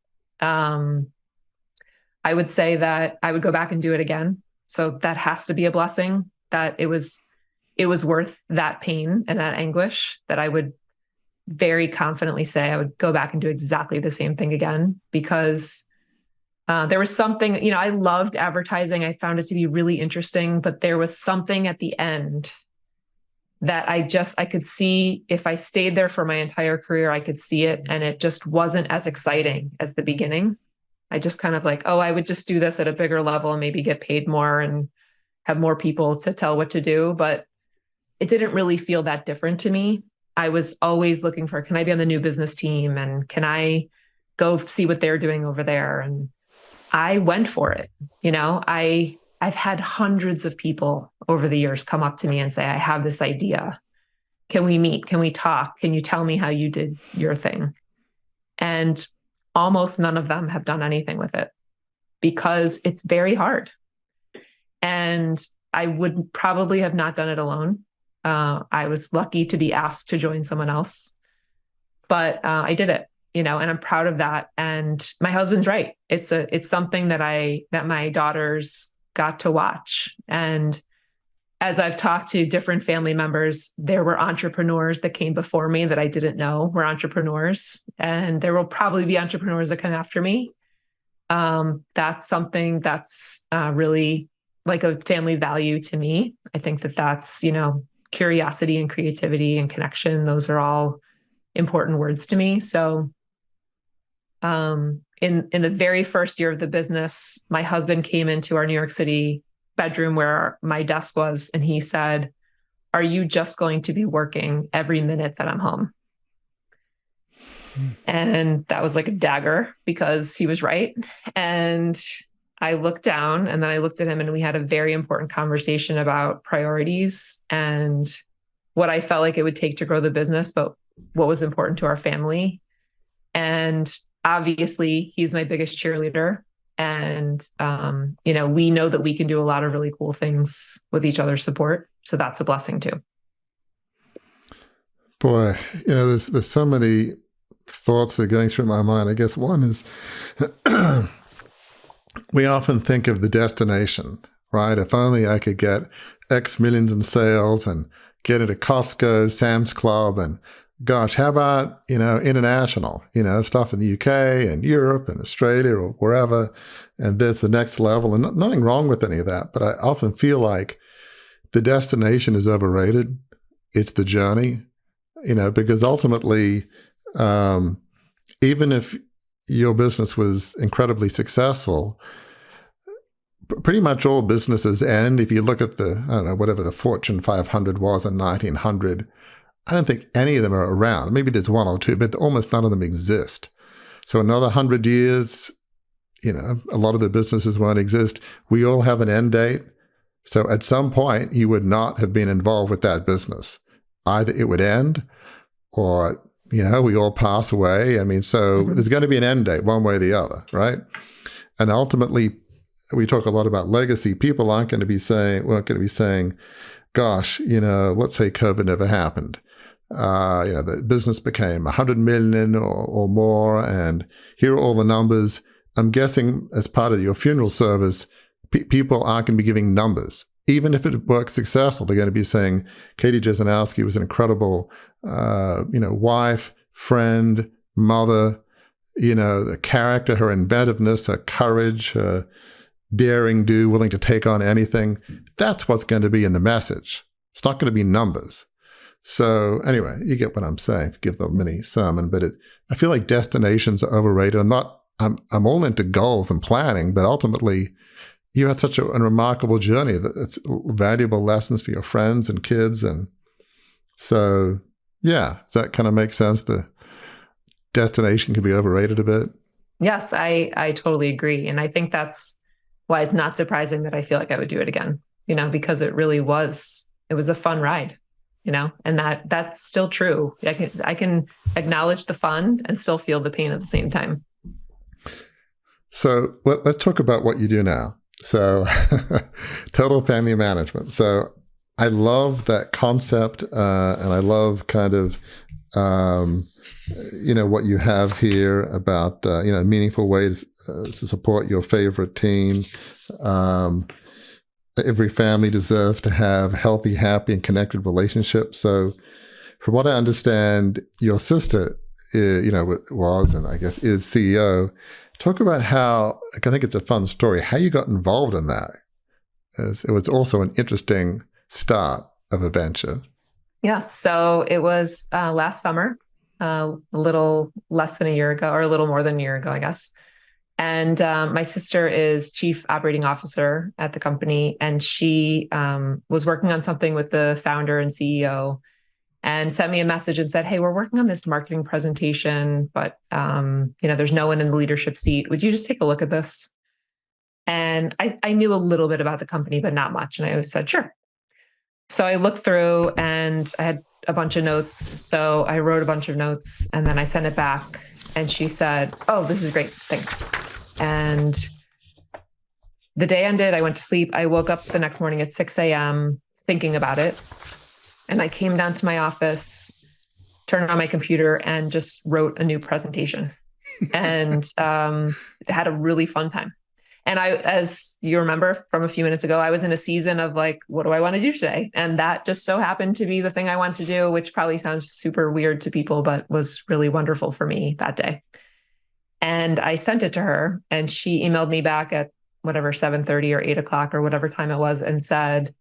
I would say that I would go back and do it again. So that has to be a blessing, that it was worth that pain and that anguish, that I would very confidently say I would go back and do exactly the same thing again, because there was something, I loved advertising. I found it to be really interesting, but there was something at the end that I could see. If I stayed there for my entire career, I could see it. And it just wasn't as exciting as the beginning. I just kind of I would just do this at a bigger level and maybe get paid more and have more people to tell what to do. But it didn't really feel that different to me. I was always looking for, can I be on the new business team? And can I go see what they're doing over there? And I went for it. I've had hundreds of people over the years come up to me and say, I have this idea. Can we meet? Can we talk? Can you tell me how you did your thing? And almost none of them have done anything with it because it's very hard. And I would probably have not done it alone. I was lucky to be asked to join someone else, but I did it, and I'm proud of that. And my husband's right. It's something that my daughters got to watch. And as I've talked to different family members, there were entrepreneurs that came before me that I didn't know were entrepreneurs. And there will probably be entrepreneurs that come after me. That's something that's really like a family value to me. I think that's, curiosity and creativity and connection. Those are all important words to me. So in the very first year of the business, my husband came into our New York City bedroom where my desk was, and he said, "Are you just going to be working every minute that I'm home?" And that was like a dagger because he was right. And I looked down and then I looked at him and we had a very important conversation about priorities and what I felt like it would take to grow the business, but what was important to our family. And obviously he's my biggest cheerleader. And, we know that we can do a lot of really cool things with each other's support. So that's a blessing too. Boy, there's so many thoughts that are going through my mind. I guess one is we often think of the destination, right? If only I could get X millions in sales and get into Costco, Sam's Club, and gosh, how about, international, stuff in the UK and Europe and Australia or wherever, and there's the next level, and nothing wrong with any of that. But I often feel like the destination is overrated. It's the journey, because ultimately, even if your business was incredibly successful, pretty much all businesses end. If you look at the, I don't know, whatever the Fortune 500 was in 1900, I don't think any of them are around. Maybe there's one or two, but almost none of them exist. So another 100 years, a lot of the businesses won't exist. We all have an end date. So at some point, you would not have been involved with that business. Either it would end or, we all pass away. I mean, so there's going to be an end date one way or the other, right? And ultimately, we talk a lot about legacy. People weren't going to be saying, gosh, let's say COVID never happened. The business became 100 million or more, and here are all the numbers. I'm guessing as part of your funeral service, people aren't going to be giving numbers. Even if it works successful, they're going to be saying, Katie Jesionowski was an incredible, wife, friend, mother, the character, her inventiveness, her courage, her daring do, willing to take on anything. That's what's going to be in the message. It's not going to be numbers. So anyway, you get what I'm saying. Forgive the mini sermon, but I feel like destinations are overrated. I'm all into goals and planning, but ultimately, you had such a remarkable journey that it's valuable lessons for your friends and kids. And so, yeah, does that kind of make sense? The destination can be overrated a bit. Yes, I totally agree. And I think that's why it's not surprising that I feel like I would do it again, because it was a fun ride, and that's still true. I can acknowledge the fun and still feel the pain at the same time. So let's talk about what you do now. So total family management. So I love that concept, and I love kind of, what you have here about, meaningful ways to support your favorite team. Every family deserves to have healthy, happy, and connected relationships. So from what I understand, your sister, was, and I guess is CEO. Talk about how, I think it's a fun story, how you got involved in that. It was also an interesting start of a venture. Yes. So it was last summer, a little less than a year ago, or a little more than a year ago, I guess. And my sister is chief operating officer at the company, and she was working on something with the founder and CEO, and sent me a message and said, hey, we're working on this marketing presentation, but there's no one in the leadership seat. Would you just take a look at this? And I knew a little bit about the company, but not much. And I always said, sure. So I looked through and I had a bunch of notes. So I wrote a bunch of notes and then I sent it back. And she said, oh, this is great. Thanks. And the day ended. I went to sleep. I woke up the next morning at 6 a.m. thinking about it. And I came down to my office, turned on my computer, and just wrote a new presentation, and had a really fun time. And as you remember from a few minutes ago, I was in a season of like, what do I want to do today? And that just so happened to be the thing I want to do, which probably sounds super weird to people, but was really wonderful for me that day. And I sent it to her, and she emailed me back at whatever, 7:30 or 8 o'clock or whatever time it was, and said,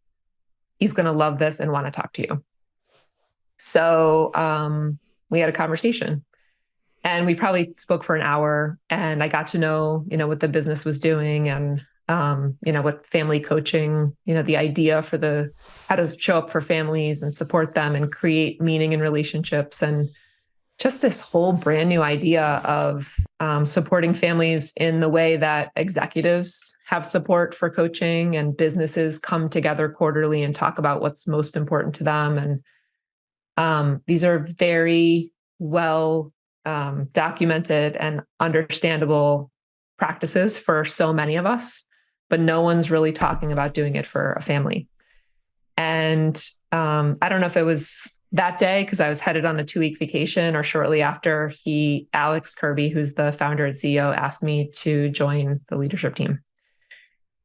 he's going to love this and want to talk to you. So we had a conversation, and we probably spoke for an hour, and I got to know, what the business was doing, and, what family coaching, the idea for how to show up for families and support them and create meaning in relationships, and just this whole brand new idea of supporting families in the way that executives have support for coaching, and businesses come together quarterly and talk about what's most important to them. And these are very well documented and understandable practices for so many of us, but no one's really talking about doing it for a family. And I don't know if it was that day, because I was headed on a 2-week vacation, or shortly after, Alex Kirby, who's the founder and CEO, asked me to join the leadership team.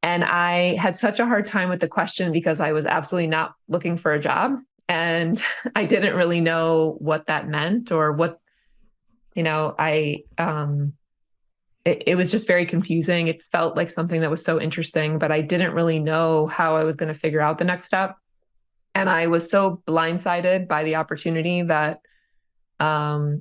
And I had such a hard time with the question because I was absolutely not looking for a job. And I didn't really know what that meant or what, it was just very confusing. It felt like something that was so interesting, but I didn't really know how I was going to figure out the next step. And I was so blindsided by the opportunity that, I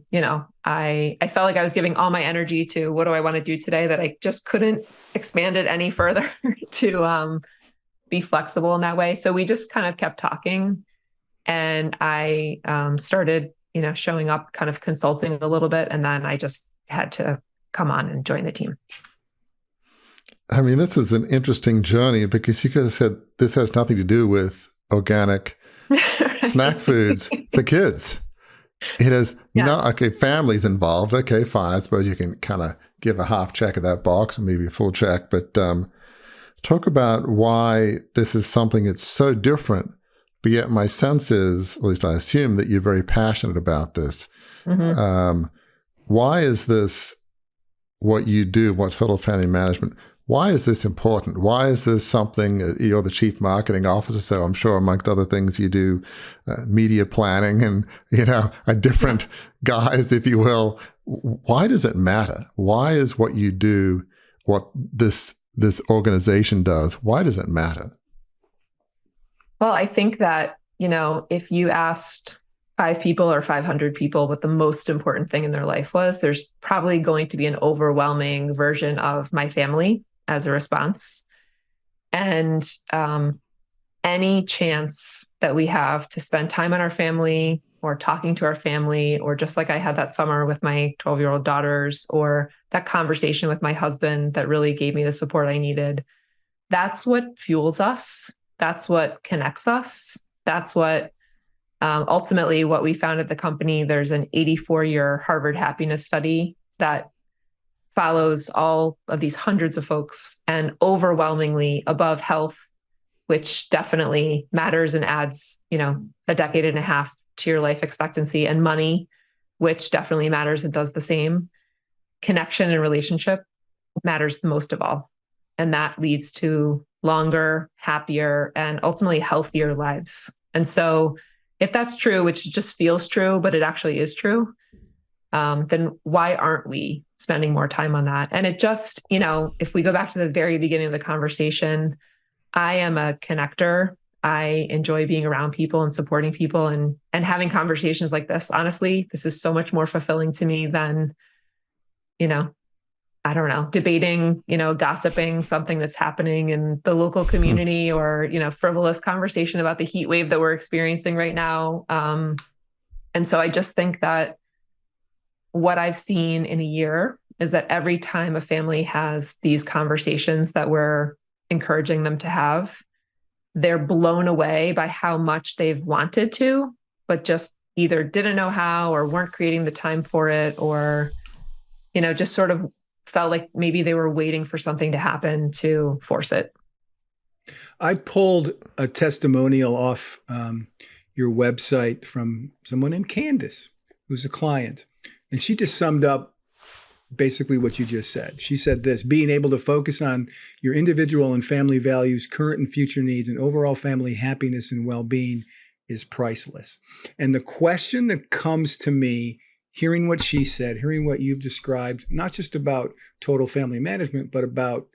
felt like I was giving all my energy to what do I want to do today, that I just couldn't expand it any further to be flexible in that way. So we just kind of kept talking, and I started, showing up, kind of consulting a little bit, and then I just had to come on and join the team. I mean, this is an interesting journey because you could have said this has nothing to do with organic snack foods for kids. It has no, okay, families involved. Okay, fine. I suppose you can kind of give a half check of that box and maybe a full check. But talk about why this is something that's so different. But yet my sense is, or at least I assume, that you're very passionate about this. Mm-hmm. Why is this what you do, what Total Family Management, why is this important? Why is this something, you're the chief marketing officer, so I'm sure amongst other things you do media planning and, different guys, if you will. Why does it matter? Why is what you do, what this organization does, why does it matter? Well, I think that, if you asked 5 people or 500 people what the most important thing in their life was, there's probably going to be an overwhelming version of my family as a response. And any chance that we have to spend time on our family or talking to our family, or just like I had that summer with my 12-year-old daughters, or that conversation with my husband that really gave me the support I needed, that's what fuels us. That's what connects us. That's what ultimately what we found at the company. There's an 84-year Harvard happiness study that follows all of these hundreds of folks, and overwhelmingly above health, which definitely matters and adds, a decade and a half to your life expectancy, and money, which definitely matters and does the same. Connection and relationship matters the most of all. And that leads to longer, happier, and ultimately healthier lives. And so if that's true, which just feels true, but it actually is true, then why aren't we spending more time on that? And it just, if we go back to the very beginning of the conversation, I am a connector. I enjoy being around people and supporting people and having conversations like this. Honestly, this is so much more fulfilling to me than, I don't know, debating, gossiping something that's happening in the local community, or, frivolous conversation about the heat wave that we're experiencing right now. And so I just think that what I've seen in a year is that every time a family has these conversations that we're encouraging them to have, they're blown away by how much they've wanted to, but just either didn't know how, or weren't creating the time for it, or, just sort of felt like maybe they were waiting for something to happen to force it. I pulled a testimonial off your website from someone named Candace, who's a client. And she just summed up basically what you just said. She said this: being able to focus on your individual and family values, current and future needs, and overall family happiness and well-being is priceless. And the question that comes to me, hearing what she said, hearing what you've described, not just about Total Family Management, but about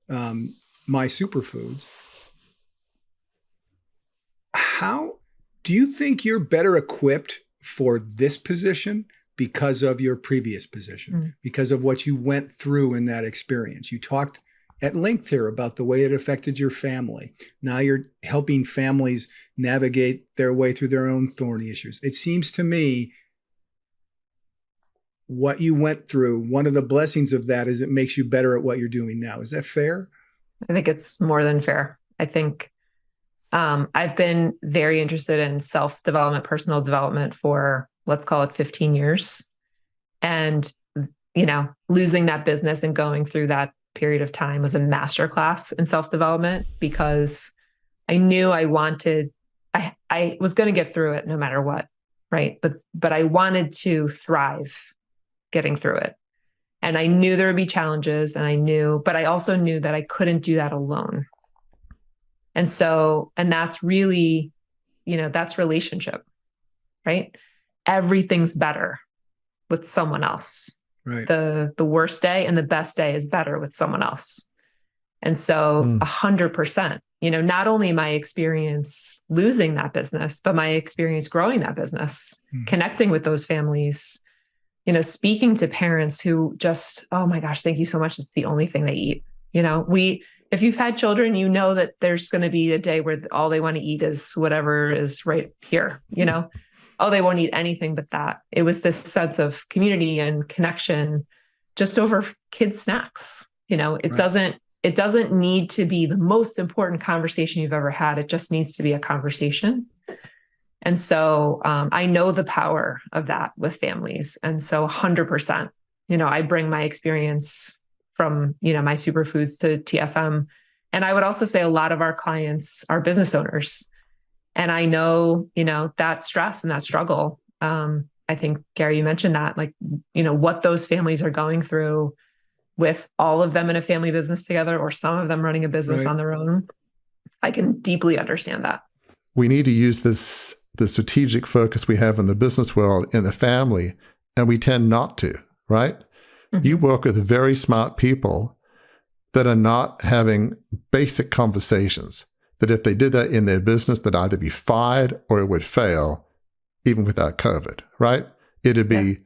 my superfoods, how do you think you're better equipped for this position because of your previous position, because of what you went through in that experience? You talked at length here about the way it affected your family. Now you're helping families navigate their way through their own thorny issues. It seems to me what you went through, one of the blessings of that is it makes you better at what you're doing now. Is that fair? I think it's more than fair. I think I've been very interested in self-development, personal development for, let's call it 15 years. And, losing that business and going through that period of time was a masterclass in self-development, because I knew I was going to get through it no matter what. Right. But I wanted to thrive getting through it. And I knew there would be challenges, but I also knew that I couldn't do that alone. And that's really that's relationship, right? Everything's better with someone else. Right. The worst day and the best day is better with someone else. And so 100%, not only my experience losing that business, but my experience growing that business, connecting with those families, speaking to parents who just, oh my gosh, thank you so much. It's the only thing they eat. If you've had children, that there's going to be a day where all they want to eat is whatever is right here, oh, they won't eat anything but that. It was this sense of community and connection just over kids' snacks. It doesn't need to be the most important conversation you've ever had. It just needs to be a conversation. And so I know the power of that with families. And so 100%, I bring my experience from, my superfoods to TFM. And I would also say a lot of our clients are business owners. And I know, that stress and that struggle. I think, Gary, you mentioned that, what those families are going through with all of them in a family business together, or some of them running a business on their own. I can deeply understand that. We need to use the strategic focus we have in the business world in the family, and we tend not to, right? Mm-hmm. You work with very smart people that are not having basic conversations, that if they did that in their business, they'd either be fired or it would fail, even without COVID, right? It'd be,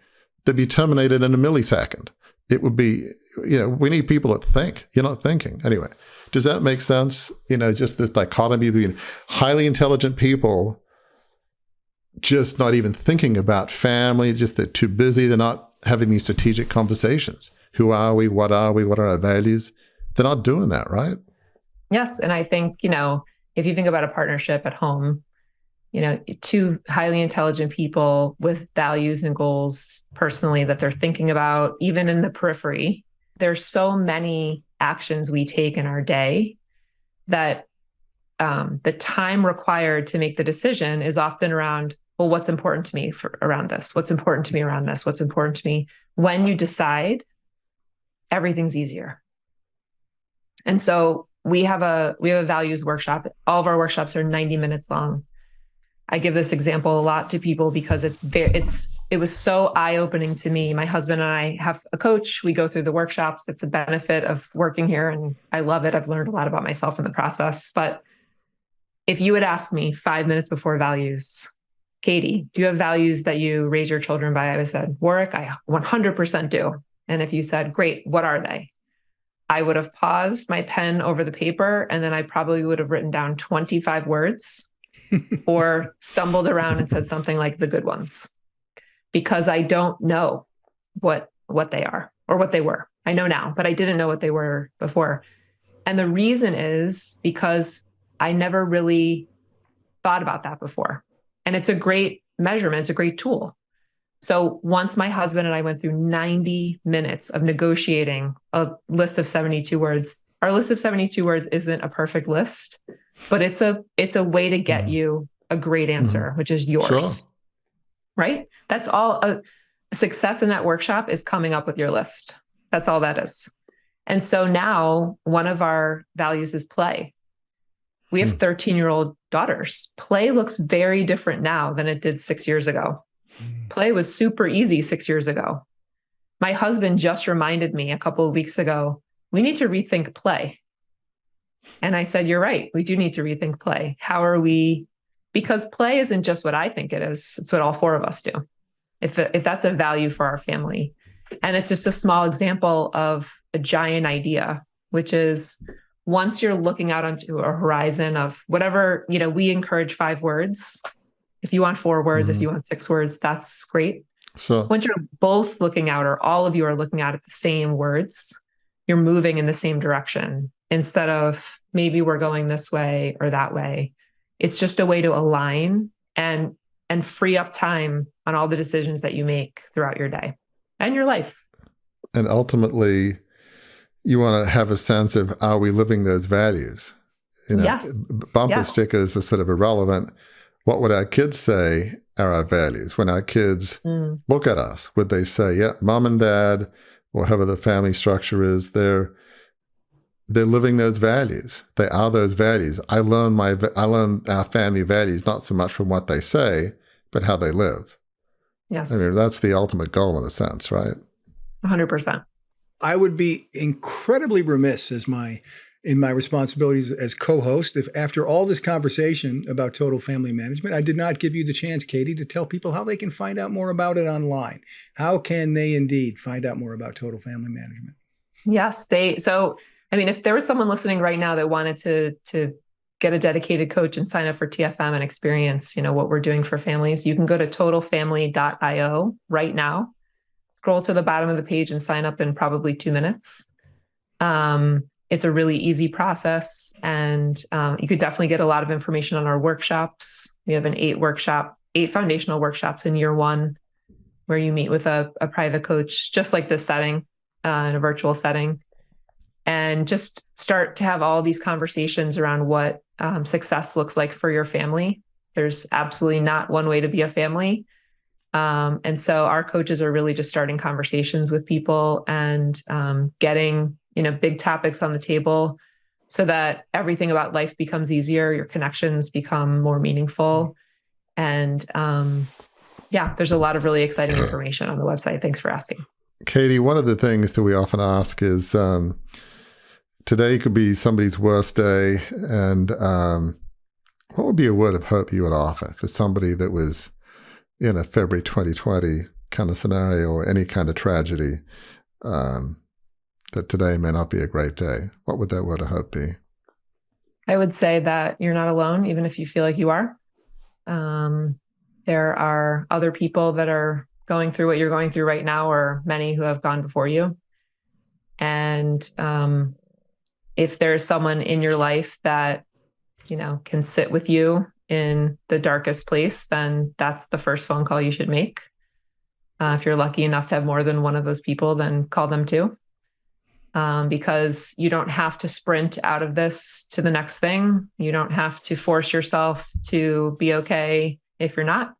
they'd be terminated in a millisecond. It would be, we need people that think. You're not thinking. Anyway, does that make sense? Just this dichotomy between highly intelligent people just not even thinking about family, just they're too busy. They're not having these strategic conversations. Who are we? What are we? What are our values? They're not doing that, right? Yes. And I think, if you think about a partnership at home, two highly intelligent people with values and goals personally that they're thinking about, even in the periphery, there's so many actions we take in our day that the time required to make the decision is often around, well, what's important to me around this? What's important to me around this? What's important to me? When you decide, everything's easier. And so we have a values workshop. All of our workshops are 90 minutes long. I give this example a lot to people because it was so eye-opening to me. My husband and I have a coach. We go through the workshops. It's a benefit of working here, and I love it. I've learned a lot about myself in the process. But if you had asked me 5 minutes before values, Katie, do you have values that you raise your children by? I would have said, Warwick, I 100% do. And if you said, great, what are they? I would have paused my pen over the paper, and then I probably would have written down 25 words or stumbled around and said something like the good ones, because I don't know what they are or what they were. I know now, but I didn't know what they were before. And the reason is because I never really thought about that before. And it's a great measurement. It's a great tool. So once my husband and I went through 90 minutes of negotiating a list of 72 words, our list of 72 words isn't a perfect list, but it's a way to get you a great answer, which is yours, sure. Right? That's all. A success in that workshop is coming up with your list. That's all that is. And so now one of our values is play. We have 13-year-old daughters. Play looks very different now than it did 6 years ago. Play was super easy 6 years ago. My husband just reminded me a couple of weeks ago, we need to rethink play. And I said, you're right. We do need to rethink play. How are we? Because play isn't just what I think it is. It's what all four of us do. If that's a value for our family. And it's just a small example of a giant idea, which is once you're looking out onto a horizon of whatever, we encourage 5 words. If you want 4 words, if you want 6 words, that's great. So once you're both looking out, or all of you are looking out at the same words, you're moving in the same direction instead of maybe we're going this way or that way. It's just a way to align and free up time on all the decisions that you make throughout your day and your life. And ultimately, you want to have a sense of, are we living those values? Yes. Bumper stickers are sort of irrelevant. What would our kids say are our values? When our kids look at us, would they say, yeah, mom and dad, or however the family structure is, they're they're living those values. They are those values. I learn our family values not so much from what they say, but how they live. Yes. I mean, that's the ultimate goal in a sense, right? 100%. I would be incredibly remiss in my responsibilities as co-host if after all this conversation about total family management, I did not give you the chance, Katie, to tell people how they can find out more about it online. How can they indeed find out more about total family management? Yes, if there was someone listening right now that wanted to get a dedicated coach and sign up for TFM and experience, what we're doing for families, you can go to totalfamily.io right now. Scroll to the bottom of the page and sign up in probably 2 minutes. It's a really easy process, and you could definitely get a lot of information on our workshops. We have 8 foundational workshops in year 1, where you meet with a private coach, just like this setting, in a virtual setting, and just start to have all these conversations around what success looks like for your family. There's absolutely not one way to be a family. And so our coaches are really just starting conversations with people and getting, big topics on the table so that everything about life becomes easier. Your connections become more meaningful. And there's a lot of really exciting information on the website. Thanks for asking. Katie, one of the things that we often ask is, today could be somebody's worst day. And what would be a word of hope you would offer for somebody that was in a February 2020 kind of scenario or any kind of tragedy, that today may not be a great day? What would that word of hope be? I would say that you're not alone, even if you feel like you are. There are other people that are going through what you're going through right now, or many who have gone before you. And if there's someone in your life that, can sit with you in the darkest place, then that's the first phone call you should make. If you're lucky enough to have more than one of those people, then call them too. Because you don't have to sprint out of this to the next thing. You don't have to force yourself to be okay if you're not.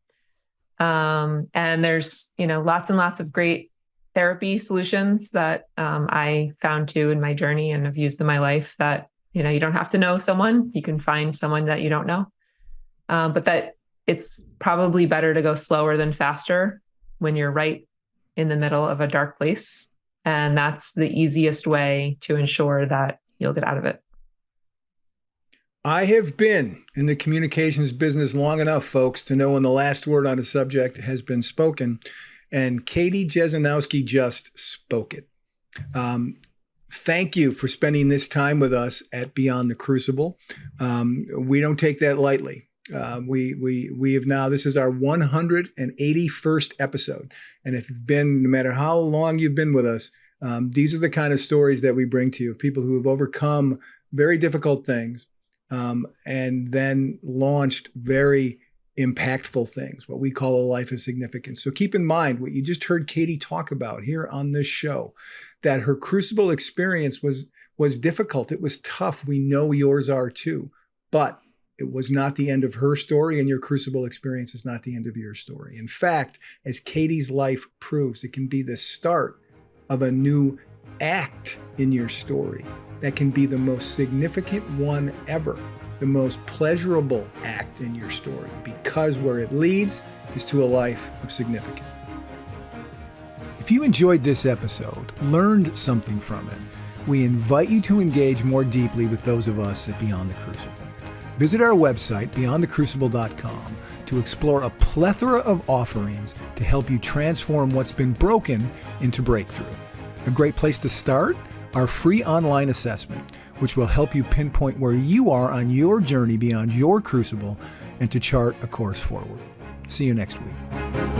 And there's, lots and lots of great therapy solutions that I found too in my journey and have used in my life that, you don't have to know someone. You can find someone that you don't know. But that it's probably better to go slower than faster when you're right in the middle of a dark place. And that's the easiest way to ensure that you'll get out of it. I have been in the communications business long enough, folks, to know when the last word on a subject has been spoken. And Katie Jesionowski just spoke it. Thank you for spending this time with us at Beyond the Crucible. We don't take that lightly. We have now, this is our 181st episode. And if you've been, no matter how long you've been with us, these are the kind of stories that we bring to you. People who have overcome very difficult things and then launched very impactful things, what we call a life of significance. So keep in mind what you just heard Katie talk about here on this show, that her Crucible experience was difficult. It was tough. We know yours are too, but it was not the end of her story, and your Crucible experience is not the end of your story. In fact, as Katie's life proves, it can be the start of a new act in your story that can be the most significant one ever, the most pleasurable act in your story, because where it leads is to a life of significance. If you enjoyed this episode, learned something from it, we invite you to engage more deeply with those of us at Beyond the Crucible. Visit our website, beyondthecrucible.com, to explore a plethora of offerings to help you transform what's been broken into breakthrough. A great place to start? Our free online assessment, which will help you pinpoint where you are on your journey beyond your crucible and to chart a course forward. See you next week.